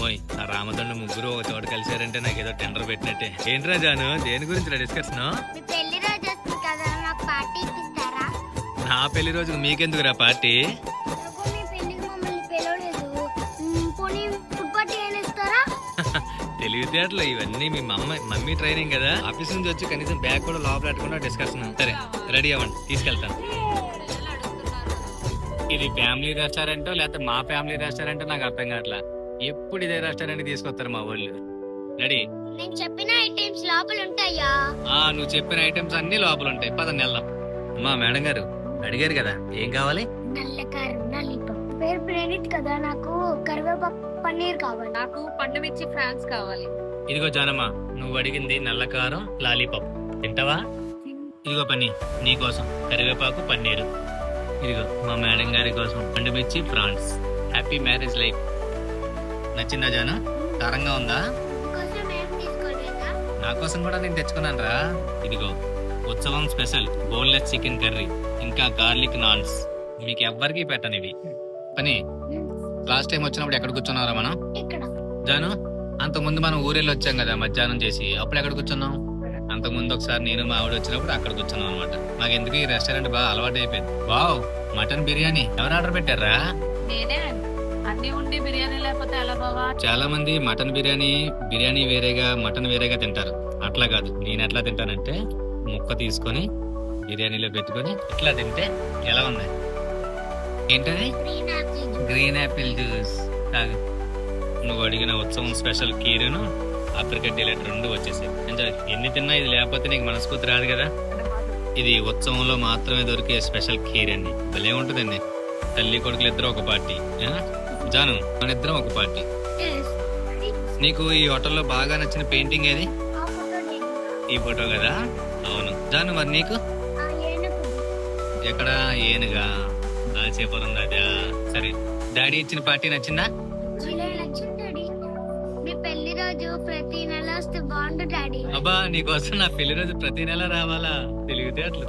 ఓయ్ ఆ రామదండు ముగ్గురు ఒక చోట కలిసారంటే నాకు ఏదో టెండర్ పెట్టినట్టే. ఏంట్రా జాను, దేని గురించి డిస్కషన్? మీ పెళ్లి రోజు వస్తుంది కదా, నాకు పార్టీ ఇప్పిస్తారా? నా పెళ్లి రోజుకు మీకెందుకురా పార్టీ? నాకు మీ పెళ్లికి మమ్మల్ని పిలవలేదు. పోనీ ఫుడ్ పార్టీ అయినా ఇస్తారా? తెలివితేటలు ఇవన్నీ మీ మమ్మీ ట్రైనింగ్ కదా. ఆఫీస్ నుంచి వచ్చి కనీసం బ్యాగ్ కూడా లోపల పెట్టుకున్నా డిస్కషన్. సరే రెడీ అవ్వండి, తీసుకెళ్తాను. ఇది ఫ్యామిలీ రెస్టారెంట్ లేకపోతే మా ఫ్యామిలీ రెస్టారెంట్ నాకు అర్థం కావట్లా. ఎప్పుడు ఇదే రెస్టారెంట్ తీసుకొస్తారు మా వాళ్ళు. రెడీ? నేను చెప్పిన ఐటమ్స్ లోపల ఉంటాయా? నువ్వు చెప్పిన ఐటమ్స్ అన్ని లోపల ఉంటాయి. పదండి వెళ్దాం. మా మేడం గారు అడిగారు కదా, ఏం కావాలి? నల్ల కారం లాలీపాప్. పేరు ప్రేరిట్ కదా, నాకు కరివేపాకు పన్నీర్ కావాలి. నాకు పండు మిర్చి ఫ్రాన్స్ కావాలి. ఇదిగో జానమ్మ, నువ్వు అడిగింది నల్ల కారం లాలీపాప్. తింటావా? ఇదిగో పని నీకోసం కరివేపాకు పన్నీరు. ఇదిగో మా మేడం గారి కోసం పండు మిర్చి ఫ్రాన్స్. Happy marriage life. నచ్చిందా జాను? కారంగా ఉందా? కోసం ఏం తీసుకోలేదా? నా కోసం కూడా నేను తెచ్చుకున్నాను రా. ఇదిగో ఉత్సవం స్పెషల్ బోన్లెస్ చికెన్ కర్రీ, ఇంకా గార్లిక్ నాన్స్. మీకు ఎవ్వరికి పెట్టనివి. పని లాస్ట్ టైం వచ్చినప్పుడు ఎక్కడ కూర్చున్నారా మనం? ఇక్కడ. జాను, అంతకుముందు మనం ఊరెళ్ళి వచ్చాం కదా మధ్యాహ్నం చేసి, అప్పుడు ఎక్కడ కూర్చున్నాం? అంతకుముందు ఒకసారి నేను మా ఆవిడ వచ్చినప్పుడు అక్కడ కూర్చున్నాం అనమాట. మాకు ఎందుకు ఈ రెస్టారెంట్ బాగా అలవాటు అయిపోయింది. వావ్, మటన్ బిర్యానీ ఎవరు ఆర్డర్ పెట్టారా? నేనే. అన్ని ఉండి బిర్యానీ లేకపోతే ఎలా బావా? చాలా మంది మటన్ బిర్యానీ వేరేగా మటన్ వేరేగా తింటారు. అట్లా కాదు, నేను ఎట్లా తింటానంటే ముక్క తీసుకొని బిర్యానీలో పెట్టుకొని ఇట్లా తింటే ఎలా ఉంది? ఏంటది? గ్రీన్ యాపిల్ జ్యూస్ తాగు. నువ్వు అడిగిన ఉత్సవం స్పెషల్ కీరును ఆఫ్రికా డిలైట్ రెండు వచ్చేసాయి. ఎంజాయ్. ఎన్ని తిన్నా ఇది లేకపోతే నీకు మనస్ఫూర్తి రాదు కదా. ఇది ఉత్సవంలో మాత్రమే దొరికే స్పెషల్ కీర్ అండి. భలే ఉంటుందండి. తల్లి కొడుకులు ఇద్దరు ఒక పార్టీ. జాను, మన ఇద్దరం ఒక పార్టీ. నీకు ఈ హోటల్లో బాగా నచ్చిన పెయింటింగ్ ఏది? ఈ ఫోటో కదా. అవును జాను, మరి నీకు ఎక్కడ? ఏనుగా ఆశయపురం దాదా. సరే, డాడీ ఇచ్చిన పార్టీ నచ్చిందా? మీ పెళ్లి రోజు ప్రతి నెల వస్తే బాగుండు డాడీ. అబ్బా, నీకోసం నా పెళ్లి రోజు ప్రతి నెల రావాలా? తెలివితే అట్లు.